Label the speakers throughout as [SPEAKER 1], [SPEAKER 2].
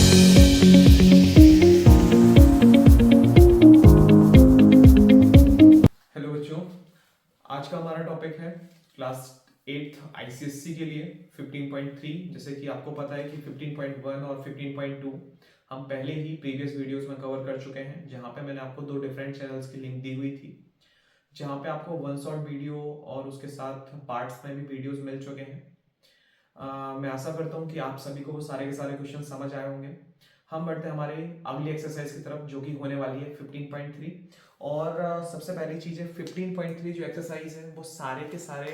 [SPEAKER 1] Hello बच्चों, आज का हमारा टॉपिक है क्लास 8th आईसीएससी के लिए 15.3। जैसे कि आपको पता है कि 15.1 और 15.2 हम पहले ही प्रीवियस वीडियोस में कवर कर चुके हैं, जहां पे मैंने आपको दो डिफरेंट चैनल्स की लिंक दी हुई थी, जहां पे आपको वन शॉट वीडियो और उसके साथ पार्ट्स में भी वीडियोस मिल चुके हैं। मैं आशा करता हूं कि आप सभी को वो सारे के सारे क्वेश्चन समझ आए होंगे। हम बढ़ते हैं हमारे अगली एक्सरसाइज की तरफ, जो कि होने वाली है 15.3। और सबसे पहली चीज है 15.3 जो एक्सरसाइज है वो सारे के सारे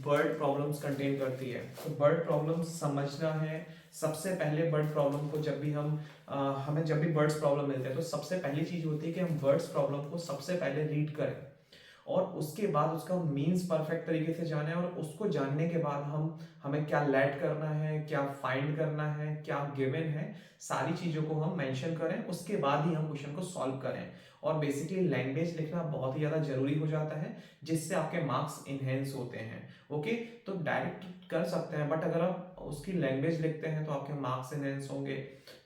[SPEAKER 1] वर्ड प्रॉब्लम्स कंटेन करती है। तो वर्ड प्रॉब्लम्स समझना है। सबसे पहले वर्ड प्रॉब्लम को जब भी हमें जब भी वर्ड्स प्रॉब्लम मिलते हैं तो सबसे पहली चीज होती है कि हम वर्ड्स प्रॉब्लम को सबसे पहले रीड करें और उसके बाद उसका मीन्स परफेक्ट तरीके से जाने, और उसको जानने के बाद हमें क्या लेट करना है, क्या फाइंड करना है, क्या गिवन है, सारी चीजों को हम मेंशन करें। उसके बाद ही हम क्वेश्चन को सॉल्व करें। और बेसिकली लैंग्वेज लिखना बहुत ही ज्यादा जरूरी हो जाता है, जिससे आपके मार्क्स इनहेंस होते हैं। ओके, तो डायरेक्ट कर सकते हैं, बट अगर आप उसकी लैंग्वेज लिखते हैं तो आपके मार्क्स इनहेंस होंगे।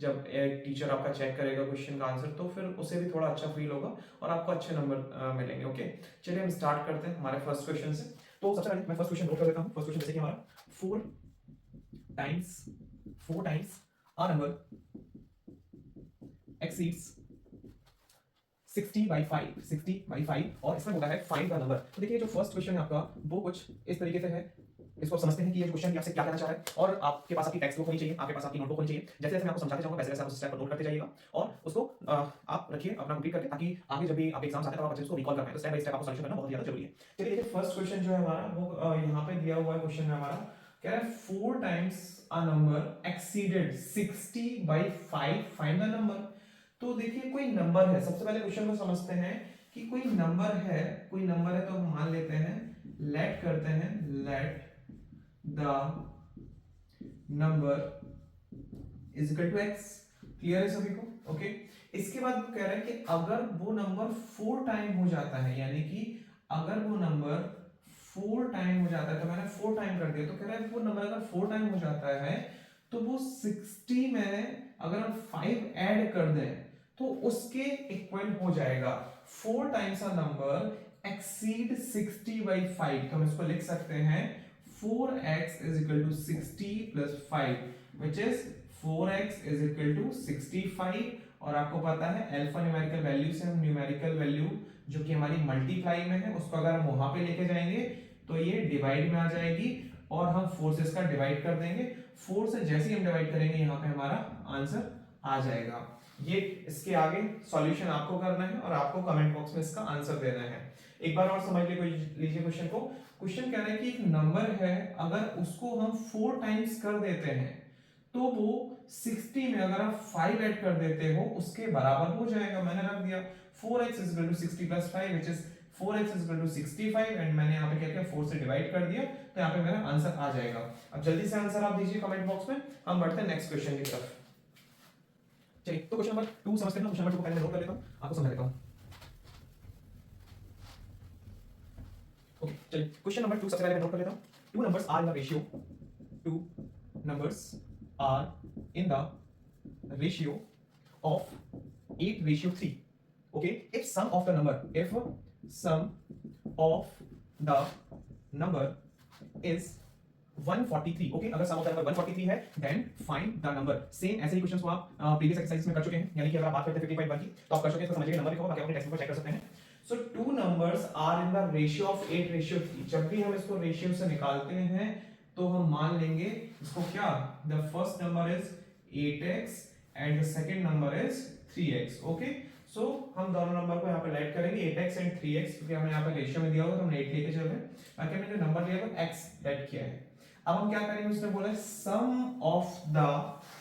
[SPEAKER 1] जब एक टीचर आपका चेक करेगा क्वेश्चन का आंसर, तो फिर उसे भी थोड़ा अच्छा फील होगा और आपको अच्छे नंबर मिलेंगे। ओके, चलिए हम स्टार्ट करते हैं हमारे फर्स्ट क्वेश्चन से। तो सबसे पहले मैं फर्स्ट क्वेश्चन नोट कर देता हूं। फर्स्ट क्वेश्चन जैसे कि हमारा 4 टाइम्स a number exceeds 60/5 और इसमें बोला है फाइंड द नंबर। तो देखिए जो फर्स्ट क्वेश्चन है आपका वो कुछ इस तरीके से है। इसको आप समझते हैं कि ये क्वेश्चन आपसे क्या कहना चाह रहा है, और आपके पास आपकी टेक्स्ट बुक होनी चाहिए, आपके पास आपकी नोटबुक होनी चाहिए। जैसे जैसे मैं आपको समझाते जाऊंगा वैसे वैसे आप उस स्टेप को नोट करते जाइएगा और उसको आप रखिए अपना कंप्लीट करके, ताकि आगे जब भी आप एग्जाम्स आते हैं तो आप अच्छे से उसको रिकॉल कर पाएं। तो स्टेप बाय स्टेप आपको सॉल्यूशन करना बहुत ज्यादा जरूरी है। चलिए देखिए फर्स्ट क्वेश्चन जो है हमारा वो यहाँ पे दिया हुआ है। क्वेश्चन है हमारा, कह रहा है 4 times a number exceeded 60/5 find the number. तो देखिए कोई नंबर है, सबसे पहले क्वेश्चन को समझते हैं कि कोई नंबर है। कोई नंबर है तो हम मान लेते हैं, लेट करते हैं, let the number is equal to x. Clear है सभी को? ओके, इसके बाद कह रहा है कि अगर वो नंबर 4 टाइम हो जाता है, यानी कि अगर वो नंबर 4 टाइम हो जाता है, तो मैंने 4 टाइम कर दिया, तो कह रहा है वो नंबर अगर 4 टाइम हो जाता है तो वो 60 में अगर हम 5 ऐड कर दें तो उसके इक्वल हो जाएगा। 4 टाइम्स अ नंबर एक्सीड 60/5, तो हम इसको लिख सकते हैं 4x is equal to 60 plus 5, which is 4x is equal to 65। और आपको पता है अल्फा न्यूमेरिकल वैल्यू से हम न्यूमेरिकल वैल्यू जो कि हमारी मल्टीप्लाई में है उसको अगर हम वहां पे लेके जाएंगे तो ये डिवाइड में आ जाएगी, और हम 4 से इसका डिवाइड कर देंगे। 4 से जैसे ही हम डिवाइड करेंगे यहाँ पे हमारा आंसर आ जाएगा। ये इसके आगे सॉल्यूशन आपको करना है और आपको कमेंट बॉक्स में इसका आंसर देना है। एक बार और समझ लीजिए क्वेश्चन को। क्वेश्चन कह रहा है कि एक नंबर है, अगर उसको हम 4 टाइम्स कर देते हैं तो वो 60 में अगर आप 5 ऐड कर देते हो उसके बराबर हो जाएगा। मैंने रख दिया 4x is equal to 60 plus 5, which is 4x is equal to 65, and मैंने यहाँ पे क्या किया 4 से डिवाइड कर दिया, तो यहाँ पे मेरा आंसर आ जाएगा। अब जल्दी से आंसर आप दीजिए कमेंट बॉक्स में। हम बढ़ते हैं नेक्स्ट क्वेश्चन की तरफ। चलिए तो क्वेश्चन नंबर 2 समझते हैं। क्वेश्चन नंबर 2 को पहले नोट कर लेता हूँ, आपको समझा देता हूँ। ओके, चलिए क्वेश्चन नंबर 2 सबसे पहले मैं नोट कर लेता हूँ। Two numbers are in the ratio, two numbers are in the ratio of 8:3. Okay, if sum of the number is 143, okay, अगर sum of the number 143 है then find the number। Same ऐसे ही questions को आप previous exercise में कर चुके हैं, यानी कि अगर आप बात करते हैं 15.1 की तो आप कर चुके हैं, इसको समझिएगा नंबर लिखो, बाकी अपने टेक्स्ट बुक पर चेक कर सकते हैं। So two numbers are in the ratio of 8:3। जब भी हम इसको रेशियो से निकालते हैं तो हम मान लेंगे इसको क्या, the first number is 8x and the second number is 3x। Okay, so हम दोनों नंबर को यहाँ पे ऐड करेंगे 8x एंड 3x, क्योंकि हमें यहाँ पे रेशियो में दिया हुआ है तो हम 8 लेके चल रहे हैं, बाकी हमने जो नंबर लिया है x ऐड किया है। अब हम क्या करेंगे, उसने बोला सम ऑफ द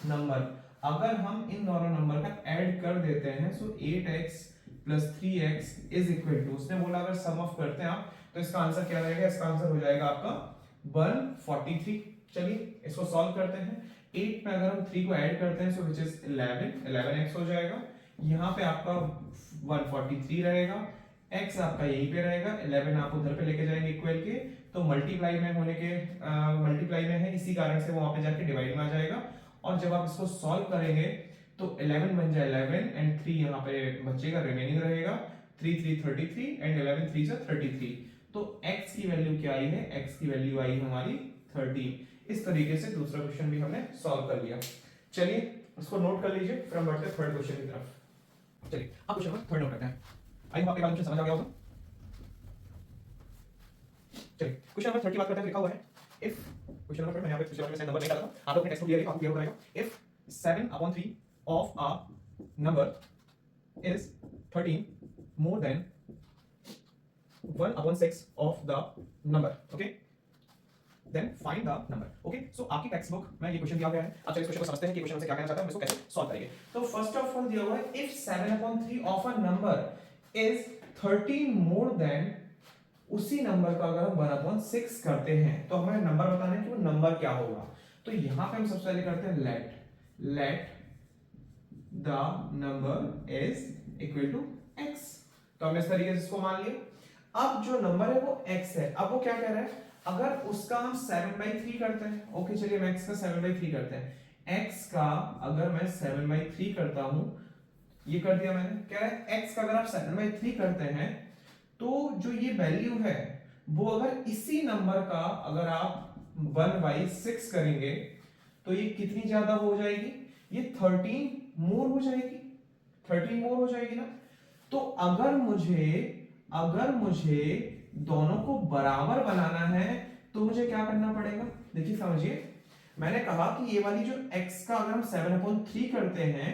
[SPEAKER 1] नंबर, अगर हम इन दोनों नंबर का ऐड कर देते हैं so 8x plus 3x is equal to, उसने बोला अगर सम ऑफ करते हैं आप तो इसका आंसर क्या रहेगा, इसका आंसर हो जाएगा आपका 143। चलिए इसको सॉल्व करते हैं। 8 में अगर हम 3 को ऐड करते हैं सो विच इज 11x हो जाएगा। यहाँ पे आपका 143 रहेगा, x आपका यहीं पे रहेगा, 11 आप उधर पे लेके जाएंगे इक्वल के, तो मल्टीप्लाई में होने के मल्टीप्लाई में है, इसी कारण से वो वहां पे जाके डिवाइड में आ जाएगा। और जब आप इसको सॉल्व करेंगे तो 11 बन जाए 11 एंड 3 यहाँ पे बचेगा, रिमेनिंग रहेगा 3 3 33 एंड 11 3 से 33। तो x की वैल्यू क्या आई है, x की वैल्यू आई हमारी 13। इस तरीके से दूसरा क्वेश्चन भी हमने सॉल्व कर लिया। चलिए उसको नोट कर लीजिए, फिर हम बढ़ते हैं थर्ड क्वेश्चन की तरफ। चलिए अब क्वेश्चन नंबर थर्ड नोट करते हैं। आई होप आपके क्वेश्चन समझ आ गया होगा। चलिए क्वेश्चन नंबर 30 बात करते हैं। लिखा हुआ है इफ, क्वेश्चन नंबर मैंने यहाँ पे पिछले वाले में नंबर नहीं डाला था, आप अपने टेक्स्ट को क्लियर हो जाएगा। If 7/3 of a number is 13 more than 1/6 of the number, okay, then find the number, okay। so आपकी टेक्स्ट बुक में ये क्वेश्चन दिया गया है। अब चलिए इस क्वेश्चन को समझते हैं कि क्वेश्चन से क्या कहना चाहता है, हम इसको कैसे सॉल्व करेंगे। तो फर्स्ट ऑफ ऑल दिया हुआ है if 7/3 of a number is 13 more than, उसी नंबर का अगर हम 1/6 करते हैं तो हमें नंबर बताना है कि वो नंबर क्या होगा। तो यहां पे हम सबसे पहले करते हैं let the number is equal to x। तो हमने इस तरीके से इसको मान लिया। अब जो नंबर है वो x है। अब वो क्या कह रहा है, अगर उसका हम 7/3 करते हैं, ओके चलिए हम x का 7/3 करते हैं। x का अगर मैं 7/3 करता हूं, ये कर दिया मैंने, कह रहा है x का अगर आप 7/3 करते हैं तो जो ये वैल्यू है वो अगर इसी नंबर का अगर आप 1/6 करेंगे तो ये कितनी ज्यादा हो जाएगी, ये 13 मोर हो जाएगी, 13 मोर हो जाएगी ना। तो अगर मुझे दोनों को बराबर बनाना है तो मुझे क्या करना पड़ेगा, देखिए समझिए, मैंने कहा कि ये वाली जो x का अगर हम 7/3 करते हैं,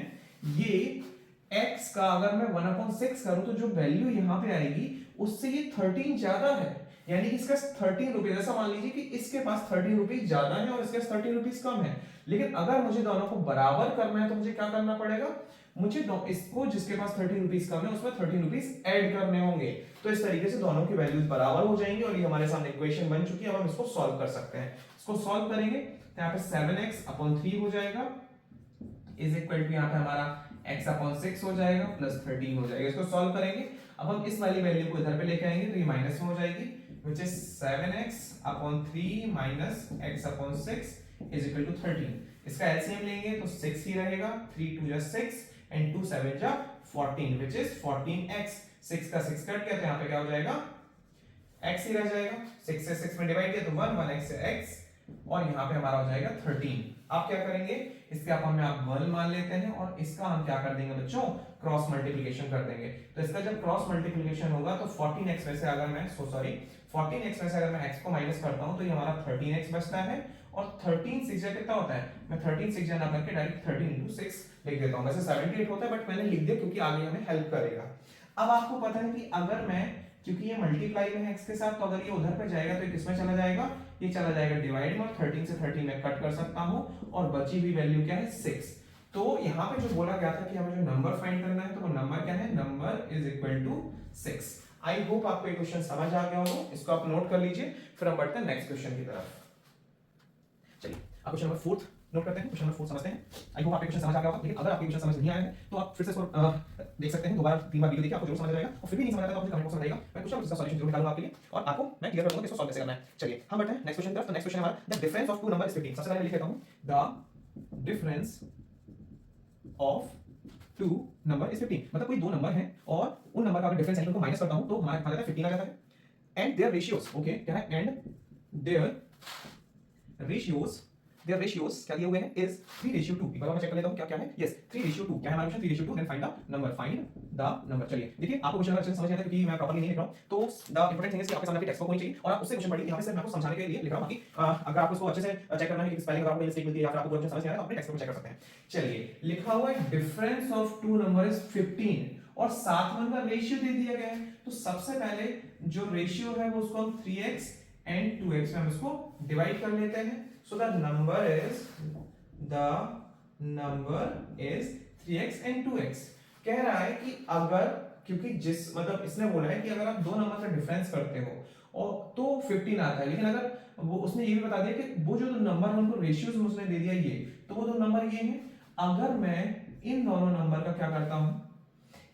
[SPEAKER 1] ये x का अगर मैं 1/6 करूं तो जो वैल्यू यहां पे आएगी उससे ये 13 ज्यादा है, यानी कि इसका 13 रुपीज, ऐसा मान लीजिए कि इसके पास 13 रुपीज ज्यादा है और इसके पास 13 रुपीज कम है। लेकिन अगर मुझे दोनों को बराबर करना है तो मुझे क्या करना पड़ेगा, मुझे इसको जिसके पास 13 रुपीज कम है उसमें 13 रुपीज ऐड करने होंगे। तो इस तरीके से दोनों की वैल्यूज बराबर हो जाएंगी और ये हमारे सामने इक्वेशन बन चुकी है। अब हम इसको सॉल्व कर सकते हैं। इसको सॉल्व करेंगे तो यहाँ पे 7x/3 हो जाएगा इज इक्वल टू, यहाँ पे हमारा x/6 हो जाएगा प्लस 13 हो जाएगा। इसको सॉल्व करेंगे। अब हम इस वाली वैल्यू को इधर पे लेके आएंगे तो ये माइनस में हो जाएगी, which is 7x/3 minus x/6 is equal to 13। इसका एलसीएम लेंगे तो 6 ही रहेगा, 3 2 जा 6 and 2 7 जा 14, which is 14x। 6 का 6 कट गया तो यहाँ पे क्या हो जाएगा, x ही रह जाएगा। 6 से 6 में डिवाइड किया तो 1 1x से x और यहाँ पे हमारा हो जाएगा 13। आप क्या करेंगे, इसके आप 1 मान लेते हैं और इसका हम क्या कर देंगे बच्चों, क्रॉस मल्टीप्लिकेशन कर देंगे। तो इसका जब क्रॉस मल्टीप्लिकेशन होगा तो 14x में से अगर मैं 14x में से अगर मैं x को माइनस करता हूं तो ये हमारा 13x बचता है। और 13 6 जा कितना होता है, मैं 13 6 जा ना करके डायरेक्ट 13 into 6 लिख देता हूं। वैसे 78 होता है बट मैंने लिख दिया क्योंकि आगे हमें हेल्प करेगा। अब आपको पता है कि अगर मैं, क्योंकि ये मल्टीप्लाई में है x के साथ, तो अगर ये उधर पे जाएगा तो किसमें चला जाएगा, ये चला जाएगा डिवाइड में, और 13 से 13 में कट कर सकता हूं और बची हुई वैल्यू क्या है 6। तो यहाँ पे जो बोला गया था कि हमें जो नंबर फाइंड करना है तो वो नंबर क्या है, number is equal to 6। I hope आपको ये क्वेश्चन समझ आ गया होगा। इसको आप नोट कर लीजिए, फिर हम बढ़ते हैं नेक्स्ट क्वेश्चन की तरफ। चलिए अब क्वेश्चन नंबर 4 नोट करते हैं, क्वेश्चन नंबर 4 समझते हैं। आई होप आपको क्वेश्चन समझ आ गया होगा, लेकिन अगर आपको क्वेश्चन समझ नहीं आया है तो आप फिर से इसको देख सकते हैं, दोबारा 3 बार वीडियो देखिए, आपको जरूर समझ आ जाएगा। और फिर भी नहीं समझ आता तो मुझे कमेंट बॉक्स में बताइएगा, मैं कुछ ना कुछ इसका सॉल्यूशन जरूर निकालूंगा आपके लिए और आपको मैं क्लियर कर दूंगा कि इसको सॉल्व कैसे करना है। चलिए हम बढ़ते हैं नेक्स्ट क्वेश्चन की तरफ। तो नेक्स्ट क्वेश्चन हमारा the difference of two number is 15। सबसे पहले मैं लिख लेता हूं, the difference of two number is 15। मतलब कोई दो नंबर हैं और उन नंबर का अगर डिफरेंस है उनको माइनस करता हूं तो हमारा आ जाता है 15 आ जाता है। एंड देयर रेशियोज, ओके क्या है, एंड देयर रेशियोज क्या दिए हुए हैं, इज 3:2। एक बार मैं चेक कर लेता हूं क्या क्या है। यस 3:2 क्या है हमारा question, 3:2। Then find the number. चलिए देखिए आपको क्वेश्चन अच्छे से समझ नहीं आता क्योंकि मैं प्रॉपर्ली नहीं लिख रहा हूं, तो द इंपॉर्टेंट थिंग इज कि आपके सामने टेक्स्ट बुक होनी चाहिए और आप उससे क्वेश्चन पढ़िए। यहां पे सिर्फ मैं आपको समझाने के लिए लिख रहा हूं। बाकी अगर आपको इसको अच्छे से चेक करना है कि स्पेलिंग अगर आपको मिस्टेक मिलती है या फिर आपको क्वेश्चन समझ नहीं आ रहा है तो अपने टेक्स्ट बुक में चेक कर सकते हैं। चलिए लिखा हुआ है difference of two number is 15 और साथ में उनका रेशियो दे दिया गया है। तो सबसे पहले जो रेशियो है वो उसको हम 3x एंड 2x में हम इसको डिवाइड कर लेते हैं। So the number is 3x and 2x। कह रहा है कि अगर, क्योंकि जिस मतलब इसने बोला है कि अगर आप दो नंबर का डिफरेंस करते हो और तो 15 आता है, लेकिन अगर वो उसने ये भी बता दिया कि वो जो नंबर है उनको रेशियोज में उसने दे दिया ये, तो वो दो नंबर ये हैं। अगर मैं इन दोनों नंबर का क्या करता हूं,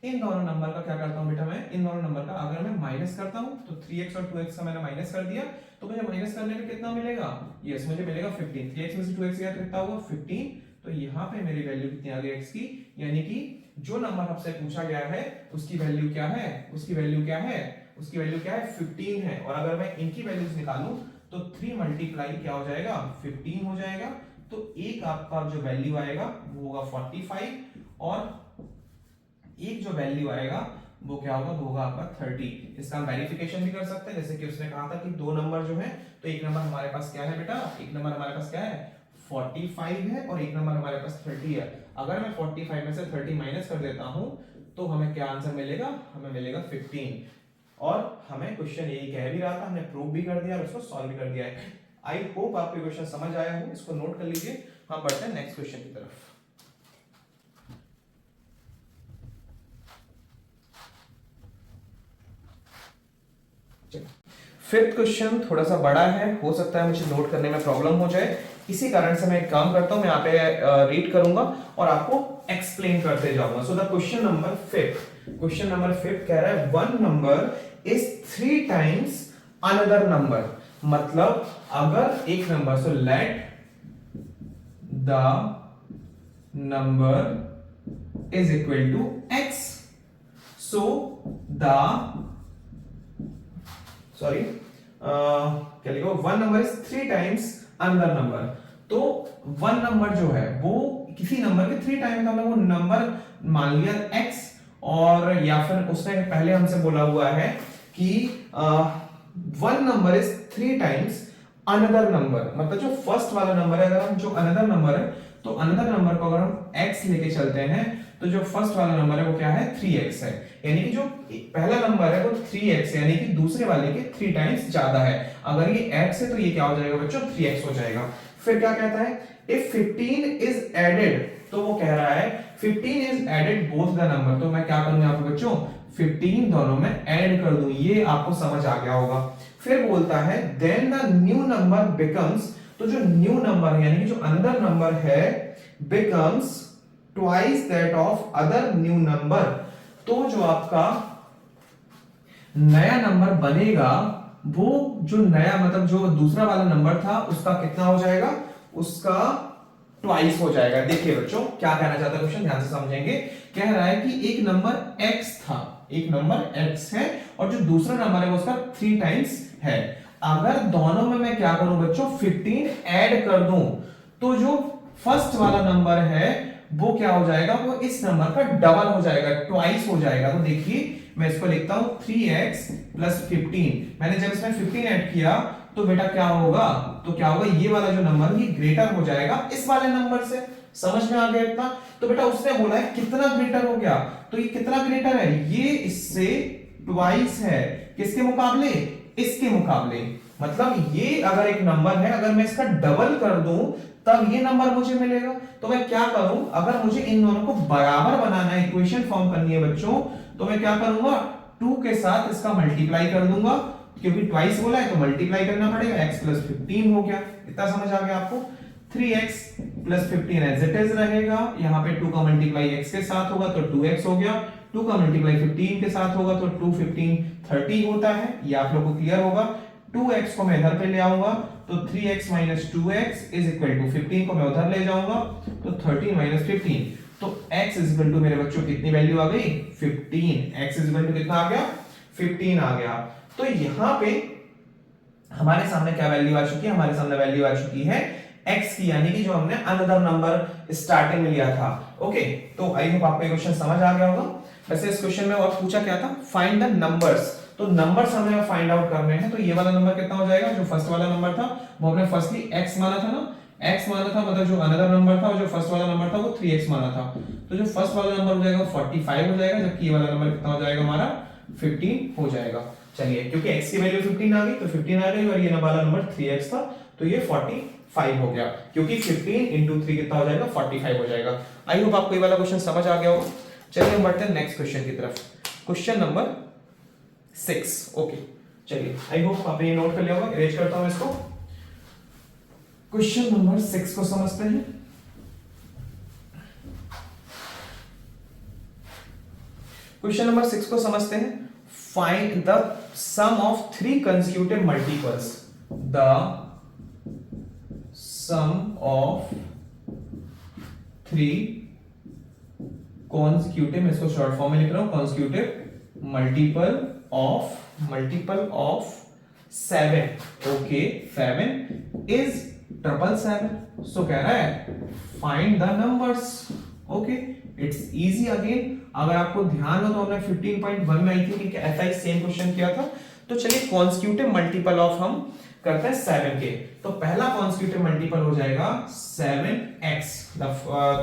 [SPEAKER 1] इन दोनों नंबर का क्या करता हूं बेटा, मैं इन दोनों नंबर का अगर मैं माइनस करता हूं तो 3x और 2x का मैंने माइनस कर दिया तो मुझे माइनस करने पे कितना मिलेगा, यस मुझे मिलेगा 15। 3x में से 2x गया तो कितना होगा 15 तो यहाँ पे मेरी वैल्यू कितनी आ गई x की, यानी कि जो नंबर आपसे पूछा गया है उसकी वैल्यू क्या है, उसकी वैल्यू क्या है, उसकी वैल्यू क्या है 15 है। और अगर मैं इनकी वैल्यूज निकालूं तो 3 मल्टीप्लाई क्या हो जाएगा 15 हो जाएगा। तो एक आपका जो वैल्यू आएगा वो होगा 45 और एक जो वैल्यू आएगा वो क्या होगा, वो होगा आपका 30। इसका हम वेरिफिकेशन भी कर सकते हैं, जैसे कि उसने कहा था कि दो नंबर जो है, तो एक नंबर हमारे पास क्या है बेटा, एक नंबर हमारे पास क्या है 45 है और एक नंबर हमारे पास 30 है। अगर मैं 45 में से 30 माइनस कर देता हूं तो हमें क्या आंसर मिलेगा, हमें मिलेगा 15। और हमें क्वेश्चन यही कह भी रहा था, हमने प्रूव भी कर दिया और उसको सॉल्व भी कर दिया है। आई होप आपको क्वेश्चन समझ आया हो, इसको नोट कर लीजिए। हम बढ़ते हैं नेक्स्ट क्वेश्चन की तरफ। फिफ्थ क्वेश्चन थोड़ा सा बड़ा है, हो सकता है मुझे नोट करने में प्रॉब्लम हो जाए, इसी कारण से मैं एक काम करता हूं, मैं यहाँ पे रीड करूंगा और आपको एक्सप्लेन करते जाऊंगा। So the question number fifth कह रहा है one number is 3 times another number. मतलब अगर एक number, so let the number is equal to x, so the क्या लिखो, one number is 3 times another number. तो वन नंबर जो है वो किसी नंबर के 3 टाइम का, वो नंबर मान लिया x, और या फिर उसने पहले हमसे बोला हुआ है कि one number is 3 times another number. मतलब जो फर्स्ट वाला नंबर है, अगर हम जो अनदर नंबर है, तो अनदर नंबर को अगर हम x लेके चलते हैं तो जो फर्स्ट वाला नंबर है वो क्या है 3x है। यानी कि जो पहला नंबर है वो 3x है, यानी कि दूसरे वाले के 3 टाइम्स ज्यादा है। अगर ये x है तो ये क्या हो जाएगा बच्चों 3x हो जाएगा। फिर क्या कहता है, इफ 15 इज एडेड, तो वो कह रहा है 15 is added both the number. तो मैं क्या करूं यहाँ पे बच्चों 15 दोनों में ऐड कर दूं, ये आपको समझ आ गया होगा। फिर बोलता है then the new number becomes, तो जो न्यू नंबर है यानी कि जो अनदर नंबर है becomes twice that of other new number. तो जो आपका नया नंबर बनेगा वो जो नया, मतलब जो दूसरा वाला नंबर था उसका कितना हो जाएगा, उसका ट्वाइस हो जाएगा। देखिए बच्चों क्या कहना चाहता है क्वेश्चन, ध्यान से समझेंगे। कह रहा है कि एक नंबर x था, एक नंबर x है और जो दूसरा नंबर है वो उसका 3 टाइम्स है। अगर दोनों में मैं क्या करूं बच्चों 15 ऐड कर दूं तो जो फर्स्ट वाला नंबर है वो क्या हो जाएगा, वो इस नंबर का डबल हो जाएगा, ट्वाइस हो जाएगा। तो देखिए मैं इसको लिखता हूं 3x प्लस 15। मैंने जब इसमें 15 ऐड किया तो बेटा क्या होगा, तो क्या होगा ये वाला जो नंबर ये ग्रेटर हो जाएगा इस वाले नंबर से। समझ में आ गया इतना? तो बेटा उसने बोला है कितना ग्रेटर हो गया, तो ये कितना ग्रेटर है, ये इससे ट्वाइस है। किसके मुकाबले, इसके मुकाबले। मतलब ये अगर एक नंबर है, अगर मैं इसका डबल कर दूं तब ये नंबर मुझे मिलेगा। तो मैं क्या करूं, अगर मुझे इन दोनों को बराबर बनाना है, इक्वेशन फॉर्म करनी है बच्चों, तो मैं क्या करूंगा 2 के साथ इसका मल्टीप्लाई कर दूंगा, क्योंकि ट्वाइस बोला है तो मल्टीप्लाई करना पड़ेगा। x प्लस 15 हो गया, इतना समझ आ गया आपको। 3x plus 15 as it is रहेगा, यहाँ पे 2 का मल्टीप्लाई x के साथ होगा तो 2x हो गया, 2 का मल्टीप्लाई 15 के साथ होगा तो 2 15 30 होता है। ये आप लोगों को क्लियर होगा। 2x को मैं इधर पे ले आऊंगा तो 3x minus 2x is equal to 15 को मैं उधर ले जाऊंगा तो 30 माइनस 15, तो x इज इक्वल टू मेरे बच्चों कितनी वैल्यू आ गई 15। x इज इक्वल टू कितना आ गया 15 आ गया। तो यहां पे हमारे सामने क्या वैल्यू आ चुकी है, हमारे सामने वैल्यू आ चुकी है x की, यानी कि जो हमने अनदर नंबर स्टार्टिंग में लिया था। ओके, तो आई होप आपको ये क्वेश्चन समझ आ गया होगा। वैसे इस क्वेश्चन में और पूछा क्या था, फाइंड द नंबर्स। तो नंबर्स हमें फाइंड आउट करने हैं। तो ये वाला नंबर कितना हो जाएगा, जो फर्स्ट वाला नंबर था वो हमने फर्स्टली x माना था ना, x माना था, मतलब जो अनदर नंबर था और जो फर्स्ट वाला नंबर था वो 3x माना था। तो जो फर्स्ट वाला नंबर हो जाएगा 45 हो जाएगा, जबकि ये वाला नंबर कितना हो जाएगा हमारा 15 हो जाएगा। चलिए, क्योंकि x की वैल्यू 15 आ गई तो 15 आ गई और ये वाला नंबर 3x था तो ये 45 हो गया, क्योंकि 15 into 3 कितना हो जाएगा 45 हो जाएगा। आई होप आपको ये वाला क्वेश्चन समझ आ गया होगा। चलिए हम बढ़ते हैं नेक्स्ट क्वेश्चन की तरफ, क्वेश्चन नंबर 6। ओके, चलिए आई होप आपने ये नोट कर लिया होगा। इरेज करता हूं इसको। क्वेश्चन नंबर 6 को समझते हैं। क्वेश्चन नंबर 6 को समझते हैं। Find the sum of 3 consecutive multiples. The sum of 3 consecutive, मैं इसको शॉर्ट फॉर्म में लिख रहा हूं, consecutive multiple of 7, okay 7 is 777। So कह रहा है find the numbers, okay it's easy. Again अगर आपको ध्यान हो तो हमने 15.1 में आई थी कि ऐसा ही सेम क्वेश्चन किया था। तो चलिए कॉन्सिक्यूटिव मल्टीपल ऑफ हम करते हैं 7 के। तो पहला कॉन्सिक्यूटिव मल्टीपल हो जाएगा 7x।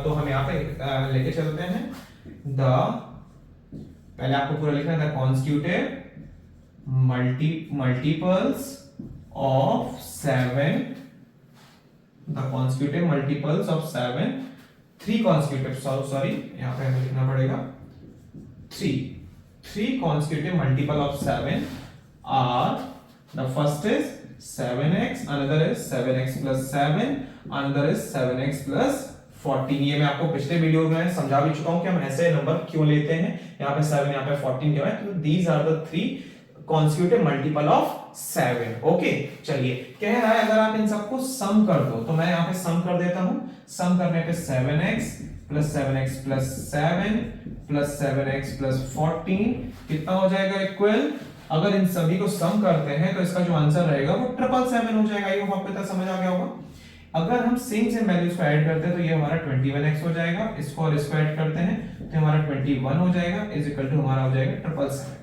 [SPEAKER 1] तो हम यहाँ पे लेके चलते हैं पहले आपको पूरा लिखना है the consecutive multiples of 7, the consecutive multiples of 7, 3 consecutive, sorry यहाँ पे हमें लिखना पड़ेगा 3 consecutive multiple of 7 are, the first is 7x, another is 7x plus 7, another is 7x plus 14। ये मैं आपको पिछले वीडियो में समझा भी चुका हूं कि हम ऐसे नंबर क्यों लेते हैं। यहाँ पे 7, यहाँ पे 14 क्यों है, तो these are the 3 consecutive multiple of 7। Okay चलिए कह रहा है अगर आप इन सबको सम कर दो, तो मैं यहाँ पे सम कर देता हूं। सम करने पे 7x plus 7x plus 7 plus 7x plus 14 कितना हो जाएगा इक्वल। अगर इन सभी को सम करते हैं तो इसका जो आंसर रहेगा वो 777 हो जाएगा। ये आपको इतना समझ आ गया होगा। अगर हम सेम वैल्यूज को ऐड करते हैं तो ये हमारा 21x हो जाएगा, इसको और इसको ऐड करते हैं तो हमारा 21 हो जाएगा इज इक्वल टू हमारा हो जाएगा 777।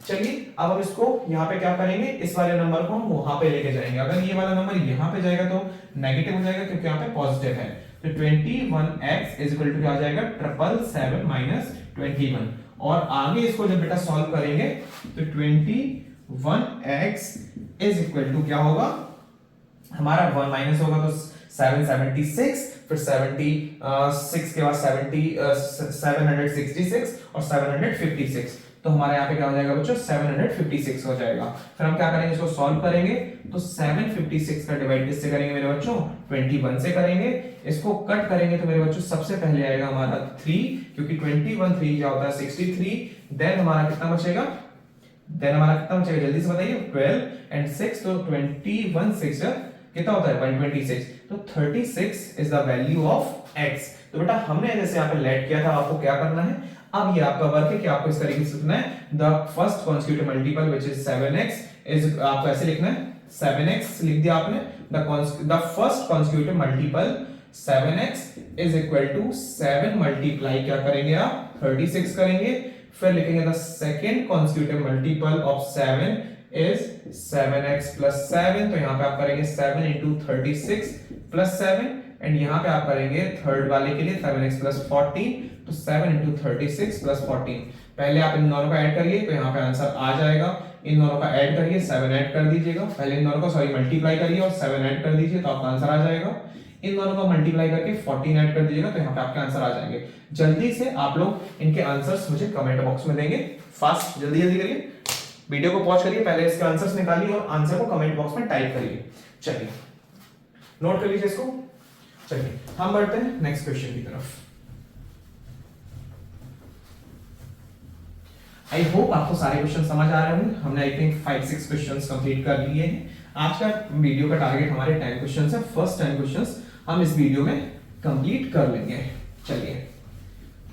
[SPEAKER 1] चलिए अब हम इसको यहाँ पे क्या करेंगे, इस वाले नंबर को हम वहां पे लेके जाएंगे। अगर ये वाला नंबर यहाँ पे जाएगा तो नेगेटिव हो जाएगा क्योंकि यहाँ पे पॉजिटिव है। तो 21x इज इक्वल टू क्या आ जाएगा 777 माइनस 21। और आगे इसको जब बेटा सॉल्व करेंगे तो 21x इज इक्वल टू क्या होगा हमारा 1 माइनस होगा तो 776, फिर 76 के बाद 766 और 756। तो हमारे यहाँ पे क्या हो जाएगा बच्चों 756 हो जाएगा। फिर हम क्या करेंगे इसको सॉल्व करेंगे तो 756 का डिवाइड किससे करेंगे मेरे बच्चों 21 से करेंगे। इसको कट करेंगे तो मेरे बच्चों सबसे पहले आएगा हमारा 3, क्योंकि 21 3 क्या होता है 63। देन हमारा कितना बचेगा, जल्दी से बताइए 12 एंड 6, तो 21 6 कितना होता है 126। तो 36 is the value of x। तो बेटा हमने जैसे यहाँ पे लेट किया था, आपको क्या करना है, अब ये आपका वर्क है कि आपको इस तरीके से लिखना है the first consecutive multiple which is 7x is, आपको ऐसे लिखना है 7x लिख दिया आपने, the first consecutive multiple 7x is equal to 7 multiply क्या करेंगे आप 36 करेंगे। फिर लिखेंगे the second consecutive multiple of 7 is 7x plus 7। तो यहाँ पे आप करेंगे 7 into 36 plus 7 एंड यहाँ पे आप करेंगे थर्ड वाले के लिए 7x plus 14, तो 7 into 36 plus 14। पहले आप इन दोनों का ऐड करिए तो यहाँ पे आंसर आ जाएगा। इन दोनों का ऐड करिए 7 ऐड कर दीजिएगा, पहले इन दोनों को सॉरी मल्टीप्लाई करिए और 7 ऐड कर दीजिए तो आपका आंसर आ जाएगा। इन दोनों को मल्टीप्लाई करके 14 ऐड कर दीजिएगा तो यहाँ पे आपके आंसर आ जाएंगे। जल्दी से आप लोग इनके आंसर्स मुझे कमेंट बॉक्स में देंगे, फास्ट जल्दी जल्दी करिए, वीडियो को पॉज करिए, पहले इसके आंसर्स निकालिए और आंसर को कमेंट बॉक्स में टाइप करिए। चलिए नोट कर लीजिए इसको। चलिए हम बढ़ते हैं नेक्स्ट क्वेश्चन की तरफ। आई होप आपको सारे क्वेश्चन समझ आ रहे होंगे। हमने आई थिंक 5-6 क्वेश्चंस कंप्लीट कर लिए हैं। आज का वीडियो का टारगेट हमारे 10 क्वेश्चंस है। फर्स्ट 10 क्वेश्चंस हम इस वीडियो में कंप्लीट कर लेंगे। चलिए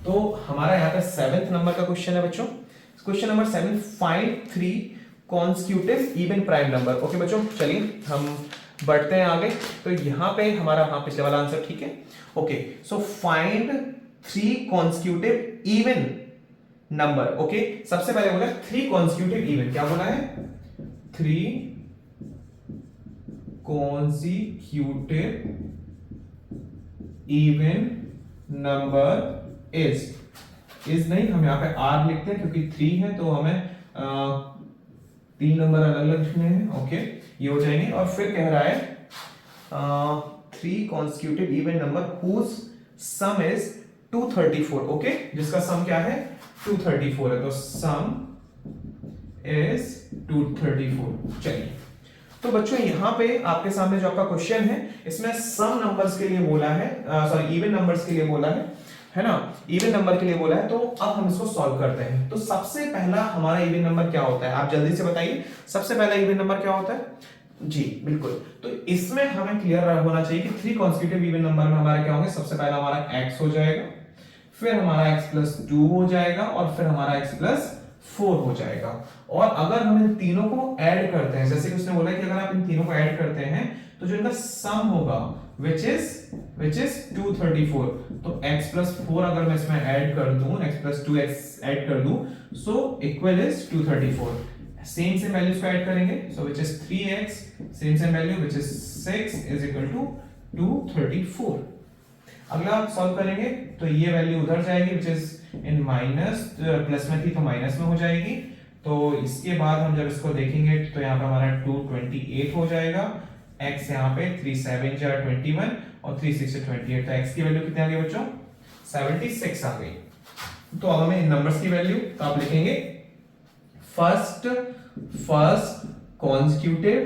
[SPEAKER 1] तो हमारा यहाँ पे 7th नंबर का क्वेश्चन है बच्चों। Question number 7, find 3 consecutive even prime number. Okay बच्चों चलिए हम बढ़ते हैं आगे। तो यहाँ पे हमारा हाँ पिछले वाला आंसर ठीक है। Okay so find 3 consecutive even number. Okay सबसे पहले बोला 3 कॉन्सिक्यूटिव इवन, क्या बोला है 3 कॉन्सिक्यूटिव इवन नंबर इज नहीं, हम यहाँ पे आर लिखते हैं क्योंकि 3 है तो हमें 3 नंबर अलग अलग लिखने हैं। ओके ये हो जाएंगे। और फिर कह रहा है 3 consecutive even number whose sum is 234। Okay जिसका सम क्या है 234 है, तो सम इज 234। चलिए तो बच्चों यहाँ पे आपके सामने जो आपका क्वेश्चन है इसमें सम नंबर्स के लिए बोला है, सॉरी इवन नंबर्स के लिए बोला है ना, इवन नंबर के लिए बोला है। तो अब हम इसको सॉल्व करते हैं। तो सबसे पहला हमारा इवन नंबर क्या होता है, आप जल्दी से बताइए सबसे पहला इवन नंबर क्या होता है। जी बिल्कुल। तो इसमें हमें क्लियर होना चाहिए कि 3 कॉन्स्टिट्यूटिव इवन नंबर में हमारे क्या होंगे, सबसे पहला हमारा x हो जाएगा, फिर हमारा x प्लस 2 हो जाएगा, और फिर हमारा x प्लस 4 हो जाएगा। और अगर हम इन तीनों को ऐड करते हैं, जैसे कि उसने बोला कि अगर आप इन तीनों को ऐड करते हैं तो जो इनका सम होगा which is 234, तो x प्लस 4 अगर मैं इसमें ऐड कर दूं, x प्लस 2x ऐड कर दूं, so equal is 234। Same values को ऐड करेंगे, so which is 3x, same value which is 6 is equal to 234। अगला आप सॉल्व करेंगे तो ये वैल्यू उधर जाएगी which is in minus, plus में थी तो माइनस में हो जाएगी। तो इसके बाद हम जब इसको देखेंगे तो यहाँ पे हमारा 228 हो जाएगा, x यहाँ पे 3 7 जा 21 और 3 6 28, तो x की वैल्यू कितनी आ गई बच्चों, 76 आ गई। तो अब हमें इन नंबर्स की वैल्यू, तो आप लिखेंगे first constitutive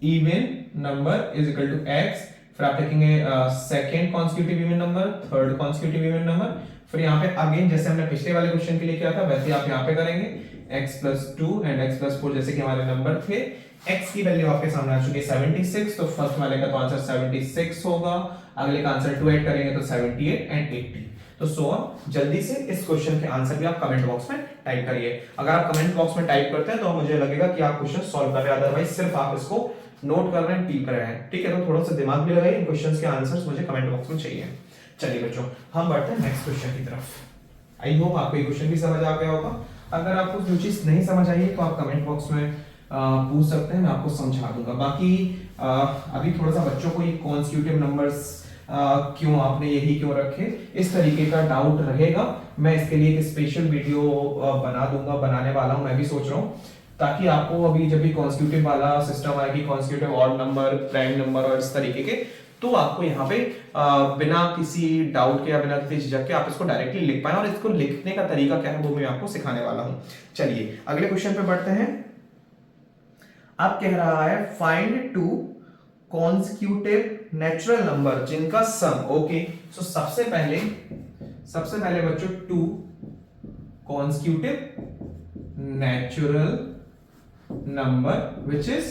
[SPEAKER 1] even number is equal to x, फिर आप लिखेंगे second constitutive even number, third constitutive even number, फिर यहाँ पे अगेन जैसे हमने पिछले वाले क्वेश्चन के लिए किया था वैसे आप यहाँ पे करेंगे x plus 2 and x plus 4 जैसे कि हमारे नंबर थे। x की वैल्यू आपके सामने आ चुकी है 76, तो फर्स्ट वाले का तो आंसर 76 होगा, अगले का आंसर 2 ऐड करेंगे तो 78 एंड 80। तो सो जल्दी से इस क्वेश्चन के आंसर भी आप कमेंट बॉक्स में टाइप करिए। अगर आप कमेंट बॉक्स में टाइप करते हैं तो मुझे लगेगा कि आप क्वेश्चन सॉल्व कर रहे हैं, अदरवाइज सिर्फ आप इसको नोट कर रहे हैं, टिक रहे हैं, ठीक है। तो थोड़ा सा दिमाग भी लगाइए, इन क्वेश्चंस के आंसर्स मुझे कमेंट बॉक्स में चाहिए। चलिए बच्चों हम बढ़ते हैं नेक्स्ट क्वेश्चन की तरफ। आई होप आपको ये क्वेश्चन भी समझ आ गया होगा। अगर आपको जो चीज नहीं समझ आई है तो आप कमेंट बॉक्स में पूछ सकते हैं, मैं आपको समझा दूंगा। बाकी अभी थोड़ा सा बच्चों को ये कॉन्स्टिट्यूटिव नंबर्स क्यों आपने यही क्यों रखे, इस तरीके का डाउट रहेगा। मैं इसके लिए एक स्पेशल वीडियो बना दूंगा, बनाने वाला हूं, मैं भी सोच रहा हूं, ताकि आपको अभी जब भी कॉन्स्टिट्यूटिव वाला सिस्टम आएगी, constitutive odd number, prime number और इस तरीके के, तो आपको यहाँ पे बिना किसी डाउट के या बिना किसी झिझक के आप इसको डायरेक्टली लिख पाए, और इसको लिखने का तरीका क्या है वो मैं आपको सिखाने वाला हूं। चलिए अगले क्वेश्चन पे बढ़ते हैं। अब कह रहा है find two constitutive natural number जिनका सम, ओके। सो सबसे पहले बच्चों 2 constitutive natural number which is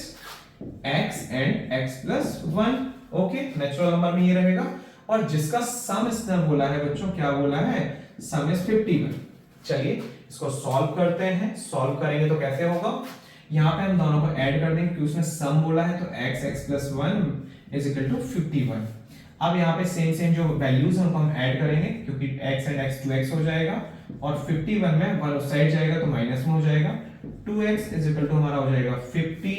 [SPEAKER 1] x and x plus 1, okay. Natural number में ये रहेगा, और जिसका सम इसने बोला है बच्चों, क्या बोला है, सम इज 51। चलिए इसको सॉल्व करते हैं। सॉल्व करेंगे तो कैसे होगा, यहाँ पे हम दोनों को ऐड कर देंगे क्योंकि उसने सम बोला है, तो x plus 1 is equal to 51। अब यहाँ पे सेम जो वैल्यूज हैं उनको हम ऐड करेंगे, क्योंकि x एंड x 2x हो जाएगा, और 51 में 1 उस साइड जाएगा तो माइनस में हो जाएगा। 2x इज इक्वल टू हमारा हो जाएगा 50,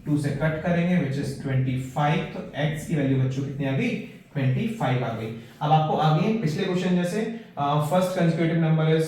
[SPEAKER 1] 2 से कट करेंगे विच इज 25, तो x की वैल्यू बच्चों कितनी आ गई, 25 आ गई। अब आपको आगे पिछले क्वेश्चन जैसे first consecutive number is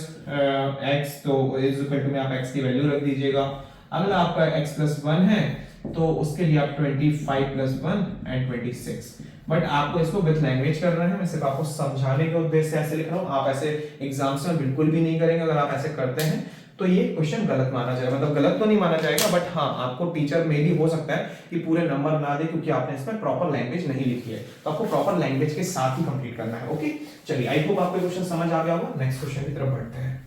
[SPEAKER 1] x, तो इज इक्वल टू में आप x की वैल्यू रख दीजिएगा। अगला आपका x प्लस 1 है तो उसके लिए आप 25 प्लस 1 एंड 26, बट आपको इसको विद लैंग्वेज कर रहे हैं, मैं सिर्फ आपको समझाने के उद्देश्य से ऐसे लिख रहा हूं। आप ऐसे एग्जाम्स में बिल्कुल भी नहीं करेंगे, अगर आप ऐसे करते हैं तो ये क्वेश्चन गलत माना जाएगा, मतलब गलत तो नहीं माना जाएगा, बट हाँ आपको टीचर में भी हो सकता है कि पूरे नंबर ना दे क्योंकि आपने इसमें प्रॉपर लैंग्वेज नहीं लिखी है, तो आपको प्रॉपर लैंग्वेज के साथ ही कंप्लीट करना है, ओके। चलिए आई होप आपको क्वेश्चन समझ आ गया होगा। नेक्स्ट क्वेश्चन की तरफ बढ़ते हैं।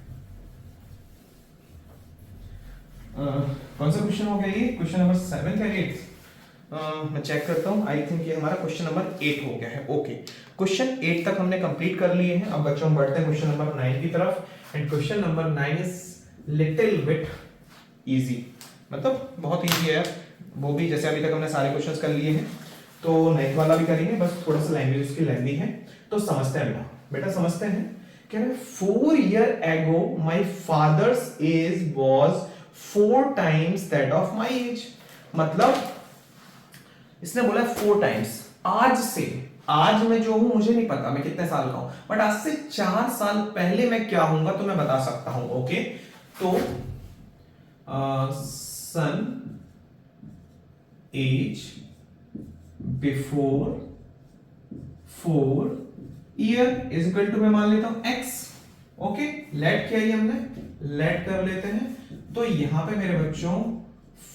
[SPEAKER 1] कौन सा क्वेश्चन हो गया ये, क्वेश्चन नंबर 7 या 8? मैं चेक करता हूँ, आई थिंक ये हमारा क्वेश्चन नंबर 8 हो गया है, ओके। क्वेश्चन 8 तक हमने कंप्लीट कर लिए हैं। अब बच्चों हम बढ़ते हैं क्वेश्चन नंबर 9 की तरफ, and question number 9 is little bit easy, मतलब बहुत इजी है वो भी, जैसे अभी तक हमने सारे क्वेश्चंस कर लिए हैं तो 9th वाला भी करेंगे, बस थोड़ा सा लैंग्वेज उसकी लेंथी है, तो समझते हैं बेटा समझते हैं। कह रहे 4 years ago my father's age was 4 times that of my age, मतलब इसने बोला 4 टाइम्स, आज से, आज मैं जो हूं मुझे नहीं पता मैं कितने साल का हूं, बट आज से 4 साल पहले मैं क्या होऊंगा तो मैं बता सकता हूं, ओके। तो son age before 4 year is equal to मैं मान लेता हूं x, ओके। लेट किया ही हमने, लेट कर लेते हैं। तो यहां पे मेरे बच्चों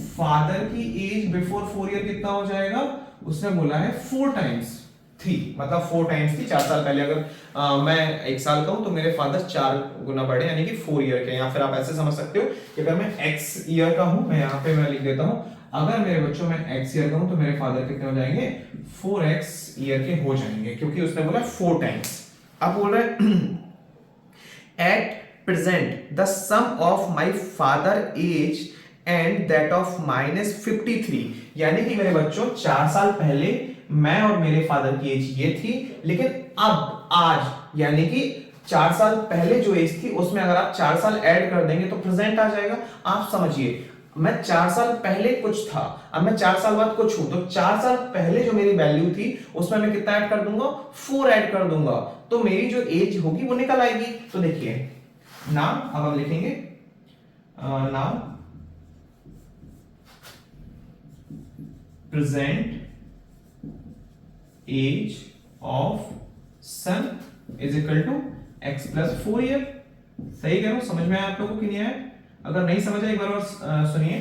[SPEAKER 1] फादर की एज बिफोर 4 ईयर कितना हो जाएगा, उसने बोला है 4 टाइम्स 3, मतलब 4 टाइम्स थी, 4 साल पहले अगर मैं 1 साल का हूं तो मेरे फादर 4 गुना बड़े यानी कि 4 ईयर के, या फिर आप ऐसे समझ सकते हो कि अगर मैं x ईयर का हूं, मैं यहां पे मैं लिख देता हूं अगर मेरे बच्चों में x ईयर का हूं तो मेरे फादर कितने हो जाएंगे 4x ईयर के हो जाएंगे, क्योंकि उसने बोला 4 टाइम्स। अब बोल रहे at present the sum of my father age and that of -53, यानी कि मेरे बच्चों 4 साल पहले मैं और मेरे फादर की एज ये थी, लेकिन अब आज यानी कि 4 साल पहले जो एज थी उसमें अगर आप 4 साल ऐड कर देंगे तो प्रेजेंट आ जाएगा। आप समझिए, मैं 4 साल पहले कुछ था, अब मैं 4 साल बाद कुछ हूं, तो 4 साल पहले जो मेरी वैल्यू थी उसमें मैं कितना ऐड कर दूंगा 4 ऐड कर दूंगा, तो मेरी जो एज होगी वो निकल आएगी। तो देखिए नाउ अब हम लिखेंगे now present age of son is equal to x plus 4 year. सही कह रहा हूं, समझ में आया आप लोगों को कि नहीं आया? अगर नहीं समझ आया एक बार और सुनिए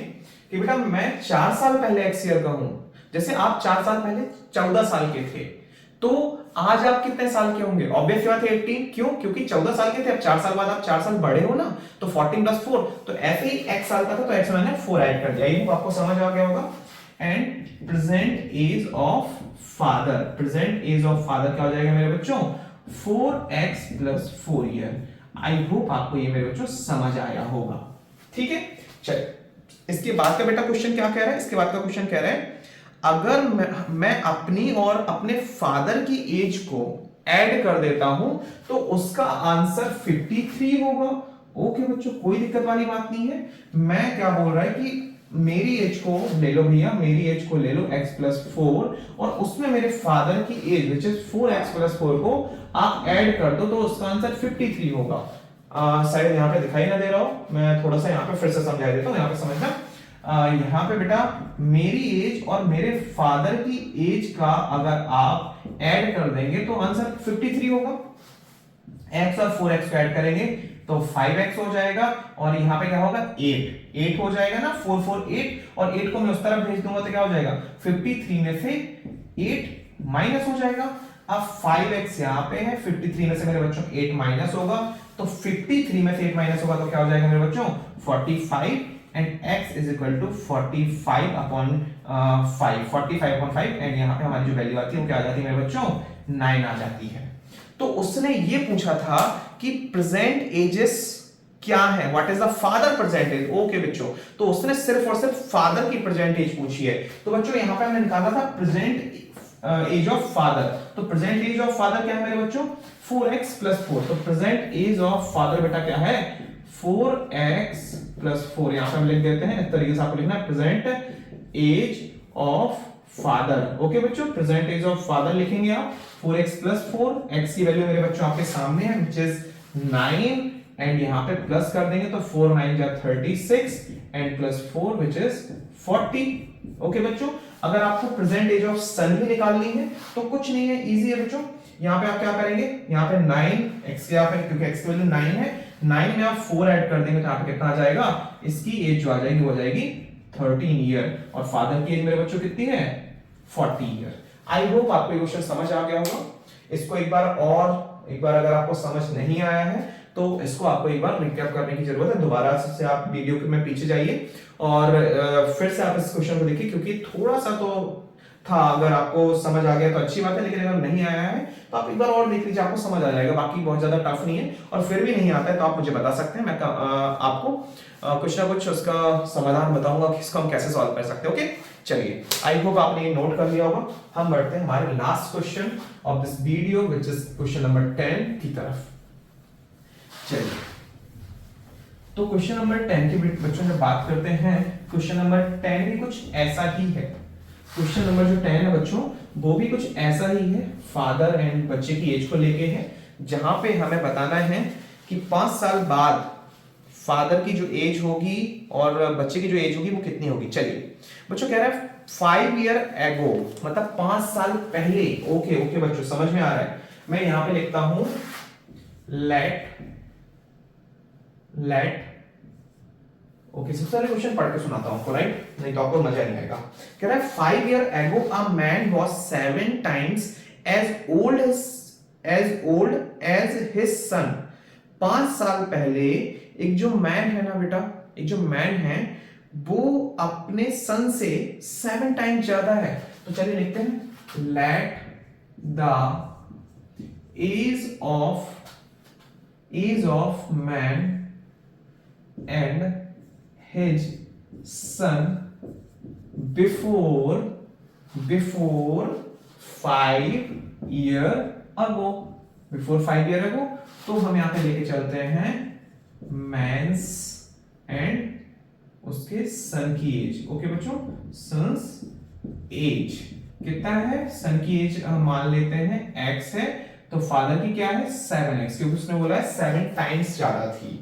[SPEAKER 1] कि बेटा मैं 4 साल पहले x ईयर का हूं, जैसे आप 4 साल पहले 14 साल के थे, तो आज आप कितने साल के होंगे? ऑब्वियस बात है 18। क्यों? क्योंकि 14 साल के थे, अब 4 साल बाद आप 4 साल बड़े हो ना, तो 14 प्लस 4, तो ऐसे ही x साल का था तो x में मैंने 4 ऐड कर दिया। ये आपको समझ आ गया होगा। And present age of father, present age of father क्या हो जाएगा मेरे बच्चों 4x प्लस 4 ईयर। आई होप आपको ये मेरे बच्चों समझ आया होगा। ठीक है, चलिए इसके बाद का बेटा क्वेश्चन क्या कह रहा है? इसके बाद का क्वेश्चन कह रहा है अगर मैं अपनी और अपने फादर की एज को ऐड कर देता हूं तो उसका आंसर 53 होगा। ओके बच्चों, कोई दिक्कत वाली बात नहीं है। मैं क्या बोल रहा है कि मेरी एज को ले लो भैया, मेरी एज को ले लो x प्लस 4 और उसमें मेरे फादर की as which is 4x plus 4 को आप ऐड कर दो तो उसका आंसर 53 होगा। शायद यहाँ पे दिखाई ना दे रहा हो, मैं थोड़ा सा यहाँ पे फिर से समझा देता हूँ, यहाँ पे समझना। यहाँ पे बेटा मेरी एज और मेरे फादर की एज का अगर आप ऐड कर देंगे तो आंसर 53 होगा। x और 4x को ऐड करेंगे तो 5x हो जाएगा और यहाँ पे क्या होगा 8 हो जाएगा ना, 4 4 8, और 8 को मैं उस तरफ भेज दूंगा तो क्या हो जाएगा 53 में से 8 माइनस हो जाएगा। अब 5x यहाँ पे है, 53 में से मेरे बच्चों 8 माइनस होगा, तो 53 में से 8 माइनस होगा तो क्या हो जाएगा मेरे बच्चों 45, and x is equal to 45 upon 5 and यहाँ पे हमारी जो वैल्यू आती है वो क्या आ जाती है मेरे बच्चों 9 आ जाती है। तो उसने ये पूछा था कि प्रेजेंट एजेस क्या है, what is the father present age. Okay बच्चों, तो उसने सिर्फ और सिर्फ फादर की प्रेजेंट एज पूछी है। तो बच्चों यहाँ पे हमने निकाला था प्रेजेंट एज ऑफ फादर, तो प्रेजेंट एज ऑफ फादर क्या है मेरे बच्चों 4x प्लस 4। तो प्रेजेंट एज ऑफ फादर बेटा क्या है 4x प्लस 4। यहाँ पे हम लिख देते हैं इस तरीके से, आपको लिखना है present age of father. Okay बच्चों, प्रेजेंट एज ऑफ फादर लिखेंगे आप 4x प्लस 4, x की वैल्यू मेरे बच्चों आपके सामने है विच इज 9, एंड यहाँ पे प्लस कर देंगे तो 4 9 जा 36 and plus 4 which is 40। Okay बच्चों, अगर आपको प्रेजेंट एज ऑफ सन भी निकालनी है तो कुछ नहीं है, इजी है बच्चों। यहाँ पे आप क्या करेंगे, यहाँ पे 9 x के यहाँ पे क्योंकि x की वैल्यू 9 है, 9 में आप 4 ऐड कर देंगे तो यहाँ पे कितना आ जाएगा, इसकी एज जो आ जाएगी वो आ जाएगी 13 ईयर, और फादर की एज मेरे बच्चों कितनी है 40 ईयर। आई होप आपको ये क्वेश्चन समझ आ गया होगा। इसको एक बार अगर आपको समझ नहीं आया है तो इसको आपको एक बार रिकैप करने की जरूरत है। दोबारा से आप वीडियो में पीछे जाइए और फिर से आप इस क्वेश्चन को देखिए, क्योंकि थोड़ा सा तो था, अगर आपको समझ आ गया तो अच्छी बात है, लेकिन अगर नहीं आया है तो आप एक बार और देख लीजिए, आपको समझ आ जाएगा। बाकी बहुत ज्यादा टफ नहीं है, और फिर भी नहीं आता है तो आप मुझे बता सकते हैं, मैं आपको कुछ ना कुछ उसका समाधान बताऊंगा कि इसको हम कैसे सॉल्व कर सकते हैं। ओके, चलिए आई होप आपने ये नोट कर लिया होगा। हम बढ़ते हैं हमारे last question of this video which is question number 10 की तरफ। चलिए, तो क्वेश्चन नंबर 10 के बच्चों जब बात करते हैं, क्वेश्चन नंबर 10 भी कुछ ऐसा ही है। क्वेश्चन नंबर जो 10 है बच्चों वो भी कुछ ऐसा ही है, फादर एंड बच्चे की एज को लेके है, जहां पे हमें बताना है कि 5 साल बाद फादर की जो एज होगी और बच्चे की जो एज होगी वो कितनी होगी। चलिए बच्चों, कह रहा है 5 ईयर एगो, मतलब 5 साल पहले। ओके ओके बच्चों, समझ में आ रहा है। मैं यहां पे लिखता हूं लेट ओके, सबसे पहले क्वेश्चन पढ़ के सुनाता हूं आपको, राइट, नहीं तो आपको मजा नहीं आएगा। कह रहा है 5 year ago a man was 7 times as old as his son. 5 साल पहले एक जो मैन है ना बेटा, एक जो मैन है वो अपने सन से 7 टाइम ज्यादा है। तो चलिए लिखते हैं let the age of man and his son before 5 year ago. Before 5 year ago. तो हम यहां पे लेके चलते हैं मैंस एंड उसके सन की एज। ओके बच्चों, सन्स एज कितना है? सन की एज हम मान लेते हैं x है, तो फादर की क्या है? 7x, क्योंकि उसने बोला है 7 टाइम्स ज्यादा थी।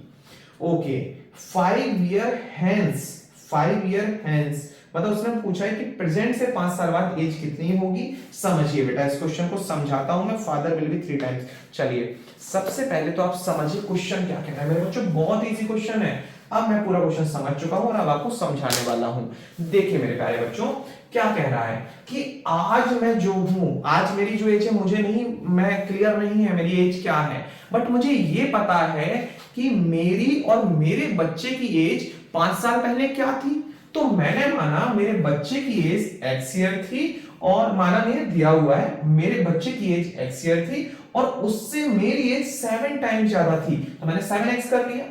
[SPEAKER 1] Okay, 5 year hence, 5 year hence मतलब उसने पूछा है कि प्रेजेंट से 5 साल बाद एज कितनी होगी। समझिए बेटा, इस क्वेश्चन को समझाता हूं मैं। Father will be 3 times. चलिए सबसे पहले तो आप समझिए क्वेश्चन क्या कह रहा है मेरे बच्चों। बहुत इजी क्वेश्चन है। अब मैं पूरा क्वेश्चन समझ चुका हूं और अब आपको समझाने वाला हूं। देखिए मेरे प्यारे बच्चों, क्या कह रहा है कि आज मैं जो हूं, आज मेरी जो एज है मुझे नहीं, मैं क्लियर नहीं है मेरी एज क्या है, बट मुझे ये पता है कि मेरी और मेरे बच्चे की एज 5 साल पहले क्या थी। तो मैंने माना मेरे बच्चे की एज x ईयर थी, और माना मेरे दिया हुआ है मेरे बच्चे की एज x ईयर थी और उससे मेरी एज 7 टाइम ज्यादा थी, तो मैंने 7x कर लिया।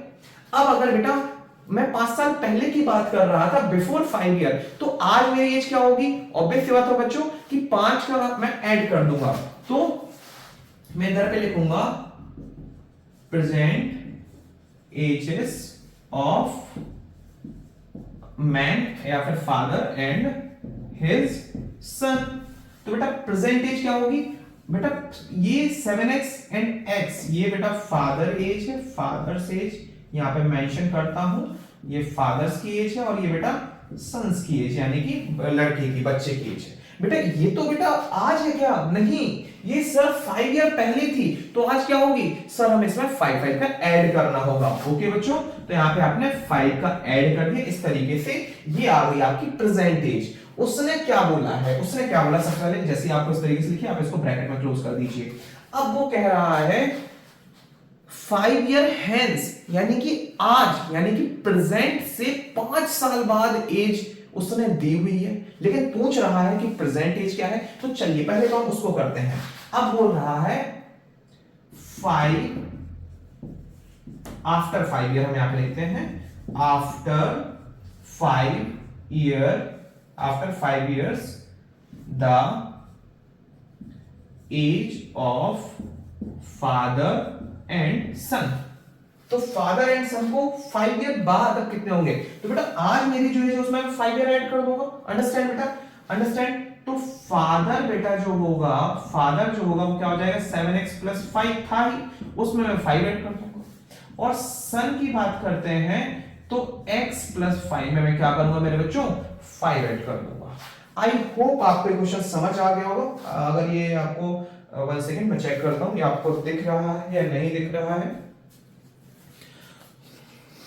[SPEAKER 1] अब अगर बेटा मैं 5 साल पहले की बात कर रहा था, बिफोर 5 ईयर, तो आज मेरी एज क्या होगी? ऑब्वियस सी बात है बच्चों कि 5 का मैं ऐड कर दूंगा, तो मैं इधर पे लिखूंगा प्रेजेंट एजेस ऑफ मैन या फिर फादर एंड हिज सन। तो बेटा प्रेजेंट एज क्या होगी? बेटा ये 7x एंड x, ये बेटा फादर एज है, फादर्स एज यहां पे मेंशन करता हूं, ये फादर्स की एज है, और ये बेटा सन्स की एज यानी कि लड़के की, बच्चे की एज है। बेटा ये तो बेटा आज है क्या? नहीं, ये सर 5 ईयर पहले थी, तो आज क्या होगी? सर हमें इसमें 5 का ऐड करना होगा। ओके बच्चों, तो यहाँ पे आपने 5 का ऐड कर दिया। इस तरीके से ये आ गई आपकी प्रेजेंट एज। उसने क्या बोला है? उसने क्या बोला? सबसे पहले जैसे आपको इस तरीके से लिखिए, आप इसको ब्रैकेट में क्लोज कर दीजिए। अब वो कह रहा है 5 ईयर हेंस, यानी कि आज, यानी कि प्रेजेंट से 5 साल बाद एज उसने दी हुई है, लेकिन पूछ रहा है कि प्रेजेंट एज क्या है। तो चलिए पहले तो हम उसको करते हैं। अब बोल रहा है 5 आफ्टर 5 ईयर, हम यहां पे लिखते हैं after 5 year, after 5 years the age of father and son। तो फादर एंड सन को 5 ईयर बाद अब कितने होंगे? तो बेटा आज मेरी जो है उसमें 5 ईयर ऐड कर दूंगा। अंडरस्टैंड बेटा, अंडरस्टैंड। तो फादर बेटा जो होगा, फादर जो होगा वो क्या हो जाएगा? 7x + 5 था ही, उसमें मैं 5 ऐड कर दूंगा। और सन की बात करते हैं तो x + 5 में मैं क्या करूंगा मेरे बच्चों? 5 ऐड कर दूंगा। आई होप आपको ये क्वेश्चन समझ आ गया होगा। अगर ये आपको 1 सेकंड मैं चेक करता हूं, ये आपको दिख रहा है या नहीं दिख रहा है।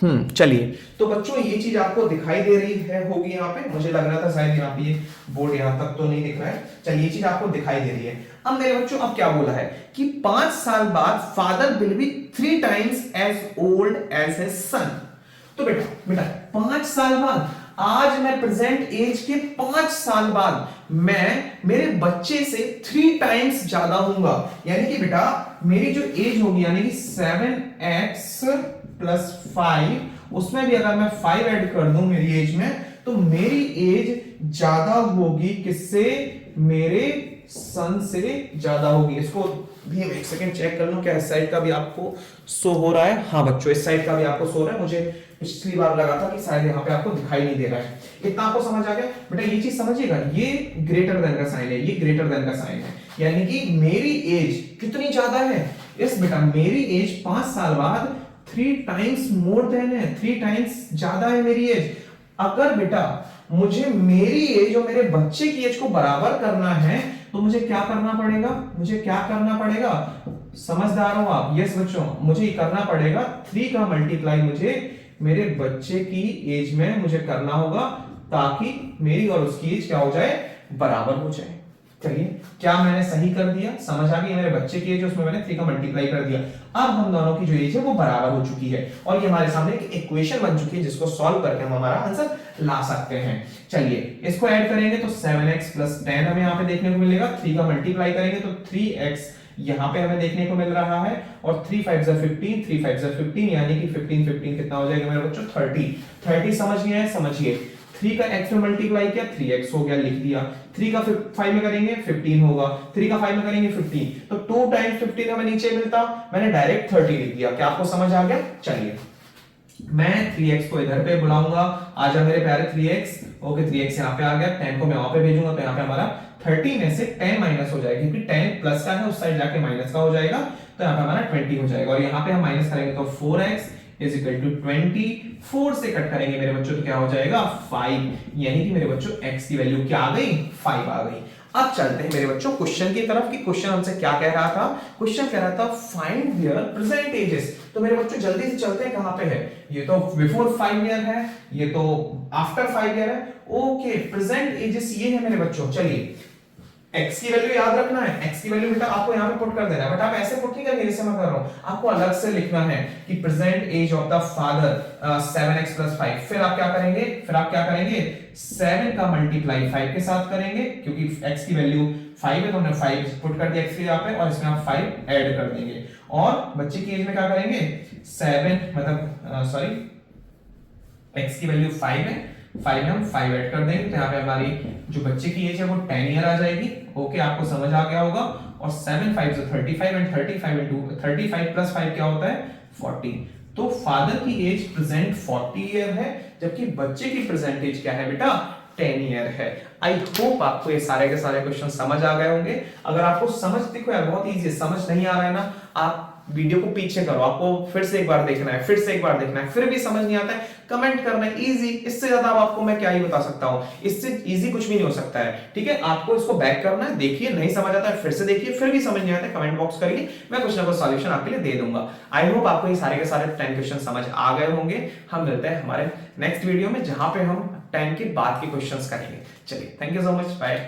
[SPEAKER 1] चलिए, तो बच्चों ये चीज आपको दिखाई दे रही है होगी यहाँ पे। मुझे लग रहा था शायद यहाँ पे ये बोर्ड यहाँ तक तो नहीं दिख रहा है। चलिए ये चीज आपको दिखाई दे रही है। अब मेरे बच्चों अब क्या बोला है कि 5 साल बाद father will be 3 times as old as his son. तो बेटा 5 साल बाद, आज मैं प्रेजेंट एज के 5 साल बाद मैं मेरे बच्चे से 3 टाइम्स ज्यादा हूंगा। यानी कि बेटा मेरी जो एज होगी, यानी कि 7x + 5, उसमें भी अगर मैं 5 ऐड कर दूं मेरी एज में, तो मेरी एज ज्यादा होगी किससे? मेरे सन से ज्यादा होगी। इसको भी हम 1 सेकंड चेक कर लूं, क्या इस साइड का भी आपको शो हो रहा है? हाँ बच्चों, इस साइड का भी आपको शो हो रहा है। मुझे पिछली बार लगा था कि शायद यहाँ पे आपको दिखाई नहीं दे रहा है। इतना आपको समझ आ गया बेटा? ये चीज समझिएगा, ये ग्रेटर देन का साइन है, ये ग्रेटर देन का साइन है, यानी कि मेरी एज कितनी ज्यादा है? यस बेटा, मेरी एज 5 साल बाद 3 टाइम्स मोर देन है, 3 टाइम्स ज्यादा है मेरी एज। अगर बेटा मुझे मेरी एज और मेरे बच्चे की एज को बराबर करना है, तो मुझे क्या करना पड़ेगा? मुझे क्या करना पड़ेगा? समझदार हो आप? यस बच्चों, मुझे करना पड़ेगा 3 का मल्टीप्लाई मुझे मेरे बच्चे की एज में मुझे करना होगा, ताकि मेरी और उसकी एज क्या हो जाए? बराबर हो जाए। चलिए क्या मैंने सही कर दिया, समझ आ गई। मेरे बच्चे की एज उसमें मैंने 3 का मल्टीप्लाई कर दिया। अब हम दोनों की जो एज है वो बराबर हो चुकी है और ये हमारे सामने एक इक्वेशन बन चुकी है जिसको सॉल्व करके हम हमारा आंसर ला सकते हैं। चलिए इसको ऐड करेंगे तो 7x + 10 हमें यहाँ पे देखने को मिलेगा। 3 का मल्टीप्लाई करेंगे तो 3x यहाँ पे हमें देखने को मिल रहा है और 3 5 ज़ा 15, 3 5 ज़ा 15 यानी कि 15 15 कितना हो जाएगा मेरे बच्चों 30 समझ गए हैं। समझिए 3 का x में मल्टीप्लाई किया 3x हो गया, लिख दिया। 3 का 5 में करेंगे 15 होगा, 3 का 5 में करेंगे 15, तो 2 टाइम्स 15 हमें नीचे मिलता, मैंने डायरेक्ट 30 लिख दिया। क्या आपको समझ आ गया? चलिए मैं 3x को इधर पे बुलाऊंगा, आजा मेरे प्यारे 3x। ओके 3x यहाँ पे आ गया, 10 को मैं वहां पे भेजूंगा तो यहाँ पे हमारा 30 में से 10 माइनस हो जाएगा क्योंकि 10 प्लस का है, उस साइड जाके माइनस का हो जाएगा, तो यहाँ पे हमारा 20 हो जाएगा और यहाँ पे हम माइनस करेंगे तो 4x इज इक्वल टू 20। 4 से कट करेंगे मेरे बच्चों तो क्या हो जाएगा 5, यानी कि मेरे बच्चों x की वैल्यू क्या आ गई 5 आ गई। अब चलते हैं मेरे बच्चों क्वेश्चन की तरफ कि क्वेश्चन हमसे क्या कह रहा था। क्वेश्चन कह रहा था फाइंड देयर प्रेजेंट एजेस। तो मेरे बच्चों जल्दी से चलते हैं, कहां पे है ये, तो बिफोर 5 ईयर है, ये तो आफ्टर 5 ईयर है। ओके प्रेजेंट एजेस ये है मेरे बच्चों। चलिए x की वैल्यू याद रखना है, x की वैल्यू बेटा आपको यहाँ पे पुट कर देना है, बट आप ऐसे पुट नहीं करेंगे जैसे मैं कर रहा हूँ, आपको अलग से लिखना है कि present age of the father 7x + 5। फिर आप क्या करेंगे 7 का मल्टीप्लाई 5 के साथ करेंगे क्योंकि x की वैल्यू 5 है तो हमने 5 पुट कर दिया x के यहाँ पे और इसमें आप 5 ऐड कर देंगे और बच्चे की एज में क्या करेंगे 7 मतलब सॉरी x की वैल्यू 5 है, 5 में हम 5 ऐड कर देंगे तो यहाँ पे हमारी जो बच्चे की एज है वो 10 ईयर आ जाएगी। ओके आपको समझ आ गया होगा। और 7 5 = 35 एंड 35 + 5 क्या होता है 40। तो फादर की एज प्रेजेंट 40 ईयर है जबकि बच्चे की प्रेजेंट एज क्या है बेटा 10 ईयर है। आई होप आपको ये सारे के सारे क्वेश्चन समझ आ गए होंगे। अगर आपको समझ, देखो यार बहुत इजी है, समझ नहीं आ रहा है ना, आप वीडियो को पीछे करो, आपको फिर से एक बार देखना है, फिर से एक बार देखना है, फिर भी समझ नहीं आता है कमेंट करना है। इजी, इससे ज्यादा अब आपको मैं क्या ही बता सकता हूं, इससे इजी कुछ भी नहीं हो सकता है। ठीक है आपको इसको बैक करना है, देखिए नहीं समझ आता है फिर से देखिए, फिर भी समझ नहीं आता है कमेंट बॉक्स करिए, मैं कुछ ना कुछ सॉल्यूशन आपके लिए दे दूंगा। आई होप आपको ये सारे के सारे 10 क्वेश्चन समझ आ गए होंगे। हम मिलते हैं हमारे नेक्स्ट वीडियो में जहां पे हम 10 के बाद के क्वेश्चंस करेंगे। चलिए thank you so much, bye.